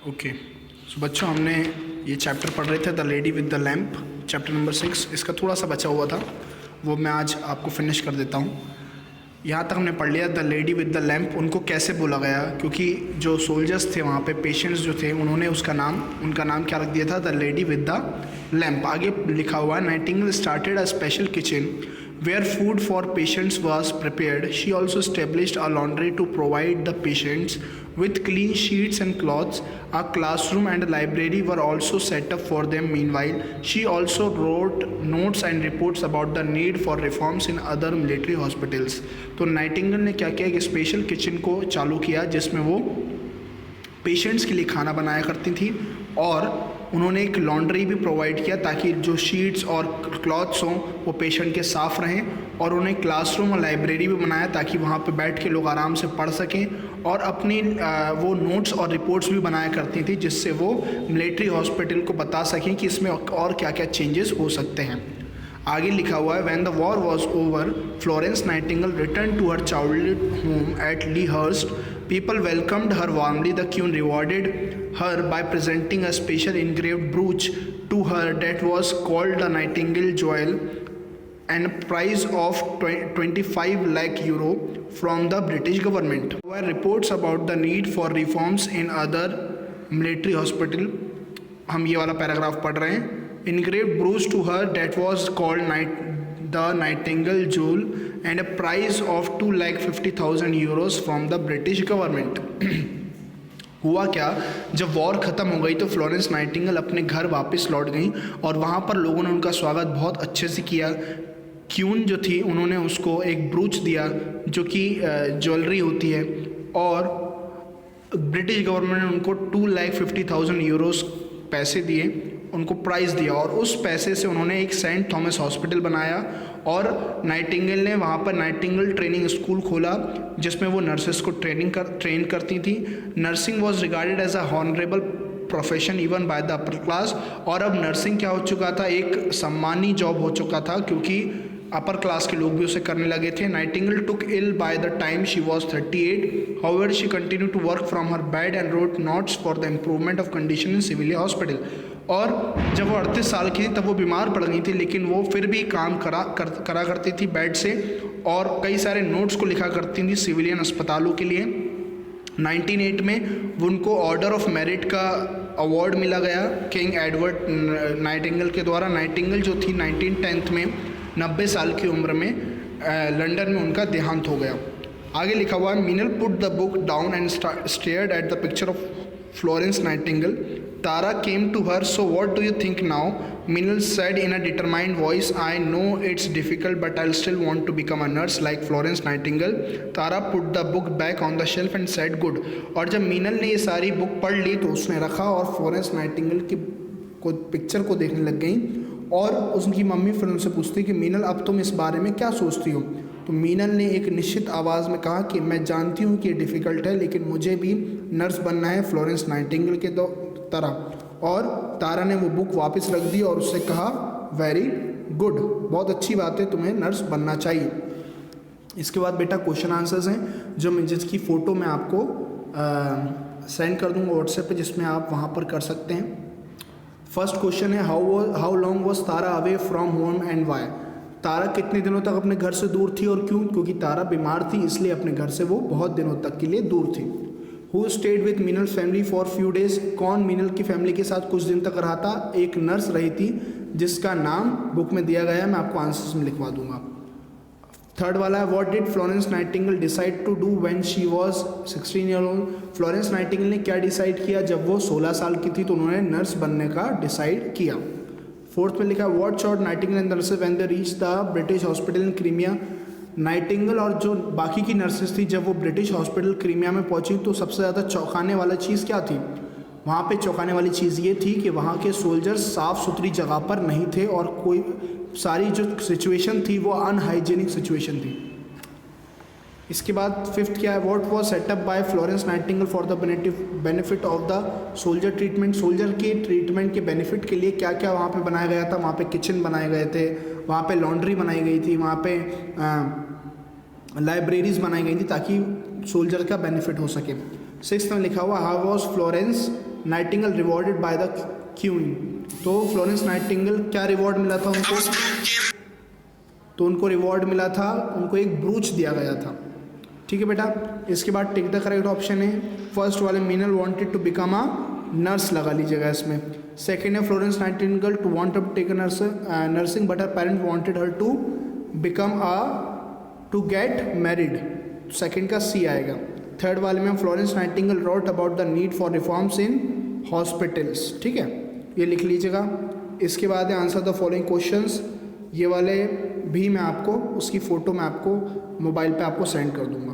Okay, सो बच्चों हमने ये चैप्टर पढ़ रहे थे the lady with the lamp, chapter number 6। इसका थोड़ा सा बचा हुआ था, वो मैं आज आपको फिनिश कर देता हूँ। यहाँ तक हमने पढ़ लिया the lady with the lamp. उनको कैसे बोला गया, क्योंकि जो सोल्जर्स थे वहाँ पे, पेशेंट्स जो थे, उन्होंने उनका नाम क्या रख दिया था, the lady with the lamp. आगे लिखा हुआ है Nightingale started a special kitchen where food for patients was prepared. She also established a laundry to provide the patients with clean sheets and cloths. A classroom and a library were also set up for them. Meanwhile, she also wrote notes and reports about the need for reforms in other military hospitals. तो Nightingale ने क्या किया, एक special kitchen को चालू किया जिसमें वो पेशेंट्स के लिए खाना बनाया करती थी, और उन्होंने एक लॉन्ड्री भी प्रोवाइड किया ताकि जो शीट्स और क्लॉथ्स हों वो पेशेंट के साफ़ रहें। और उन्हें क्लासरूम और लाइब्रेरी भी बनाया ताकि वहाँ पे बैठ के लोग आराम से पढ़ सकें, और अपनी वो नोट्स और रिपोर्ट्स भी बनाया करती थी जिससे वो मिलिट्री हॉस्पिटल को बता सकें कि इसमें और क्या क्या चेंजेस हो सकते हैं। आगे लिखा हुआ है when the war was over Florence Nightingale return to her childhood home at Lea Hurst. People welcomed her warmly. The queen rewarded her by presenting a special engraved brooch to her that was called the Nightingale Jewel, and a prize of 25 lakh euro from the British government. There were reports about the need for reforms in other military hospital. हम ये वाला paragraph पढ़ रहे हैं। Engraved brooch to her that was called the Nightingale Jewel, and a prize of 2,50,000 euros from the British government. हुआ क्या, जब war ख़त्म हो गई तो फ्लोरेंस नाइटिंगेल अपने घर वापस लौट गई, और वहाँ पर लोगों ने उनका स्वागत बहुत अच्छे से किया। क्यून जो थी उन्होंने उसको एक ब्रूच दिया जो कि ज्वेलरी होती है, और ब्रिटिश गवर्नमेंट ने उनको 2,50,000 यूरोस पैसे दिए, उनको प्राइज़ दिया, और उस पैसे से उन्होंने एक सेंट थॉमस हॉस्पिटल बनाया, और नाइटिंगेल ने वहाँ पर नाइटिंगेल ट्रेनिंग स्कूल खोला जिसमें वो नर्सेस को ट्रेन करती थी। Nursing was regarded as a honourable profession even by the upper class, और अब नर्सिंग क्या हो चुका था, एक सम्मानी जॉब हो चुका था, क्योंकि अपर क्लास के लोग भी उसे करने लगे थे। Nightingale took ill by the time she was 38. However she continue to work from her bed and wrote notes for the improvement of condition in civilian hospital. और जब वो 38 साल की थी तब वो बीमार पड़ गई थी, लेकिन वो फिर भी काम करा करती थी बेड से, और कई सारे नोट्स को लिखा करती थी सिविलियन अस्पतालों के लिए। 1908 में उनको ऑर्डर ऑफ मेरिट का अवार्ड मिला गया किंग एडवर्ड नाइटिंगेल के द्वारा। नाइटिंगेल जो थी 1910 में 90 साल की उम्र में लंदन में उनका देहांत हो गया। आगे लिखा हुआ है Meenal put the book down and stared at the picture of Florence Nightingale. Tara came to her. So what do you think now? Minal said in a determined voice, I know it's difficult, but I'll still want to become a nurse like Florence Nightingale. Tara put the book back on the shelf and said, good. और जब मीनल ने ये सारी book पढ़ ली तो उसने रखा, और फ्लोरेंस नाइटिंगेल की पिक्चर को देखने लग गई, और उसकी मम्मी फिर उनसे पूछती कि मीनल अब तुम इस बारे में क्या सोचती हो? तो मीनल ने एक निश्चित आवाज़ में कहा कि मैं जानती हूँ कि ये डिफ़िकल्ट है, लेकिन मुझे भी नर्स बनना है फ्लोरेंस नाइटिंगेल के तरह। और तारा ने वो बुक वापस रख दी और उससे कहा वेरी गुड, बहुत अच्छी बात है, तुम्हें नर्स बनना चाहिए। इसके बाद बेटा क्वेश्चन आंसर्स हैं जो मैं जिसकी फ़ोटो मैं आपको सेंड कर दूंगा व्हाट्सएप पे, जिसमें आप वहाँ पर कर सकते हैं। फर्स्ट क्वेश्चन है how long was Tara away from home and why. Tara कितने दिनों तक अपने घर से दूर थी और क्यों? क्योंकि तारा बीमार थी, इसलिए अपने घर से वो बहुत दिनों तक के लिए दूर थी। Who stayed with Meenal family for few days. कौन मीनल की फैमिली के साथ कुछ दिन तक रहा था? एक नर्स रही थी जिसका नाम बुक में दिया गया है, मैं आपको आंसर्स में लिखवा दूंगा। थर्ड वाला है what did Florence Nightingale decide to do when she was 16 year old. Florence Nightingale ने क्या डिसाइड किया जब वो 16 साल की थी? तो उन्होंने नर्स बनने का डिसाइड किया। फोर्थ में लिखा what shot Nightingale and nurses when they reach the British hospital in Crimea. Nightingale और जो बाकी की नर्सेस थी जब वो ब्रिटिश हॉस्पिटल क्रीमिया में पहुंची तो सबसे ज़्यादा चौंकाने वाला चीज़ क्या थी? वहाँ पे चौंकाने वाली चीज़ ये थी कि वहाँ के सोल्जर्स साफ़ सुथरी जगह पर नहीं थे, और कोई सारी जो सिचुएशन थी वो अनहाइजीनिक सिचुएशन थी। इसके बाद फिफ्थ क्या है what was set up by Florence Nightingale for the benefit of the soldier treatment. Soldier के ट्रीटमेंट के बेनिफिट के लिए क्या क्या वहाँ पे बनाया गया था? वहाँ पे किचन बनाए गए थे, वहाँ पे लॉन्ड्री बनाई गई थी, वहाँ पे लाइब्रेरीज बनाई गई थी ताकि सोल्जर का बेनिफिट हो सके। सिक्स्थ में लिखा हुआ how was Florence Nightingale rewarded by the queen. तो फ्लोरेंस नाइटिंगेल क्या रिवॉर्ड मिला था उनको? तो उनको रिवॉर्ड मिला था, उनको एक ब्रूच दिया गया था। ठीक है बेटा। इसके बाद टिक द करेक्ट ऑप्शन है। फर्स्ट वाले Meenal wanted to become a nurse लगा लीजिएगा इसमें। सेकेंड है Florence Nightingale to want to take a nursing but her parent wanted her to become to get married. Second का सी आएगा। Third वाले में Florence Nightingale wrote about the need for reforms in hospitals. ठीक है, ये लिख लीजिएगा। इसके बाद है आंसर द फॉलोइंग क्वेश्चंस। ये वाले भी मैं आपको उसकी फ़ोटो मैं आपको मोबाइल पे आपको सेंड कर दूंगा।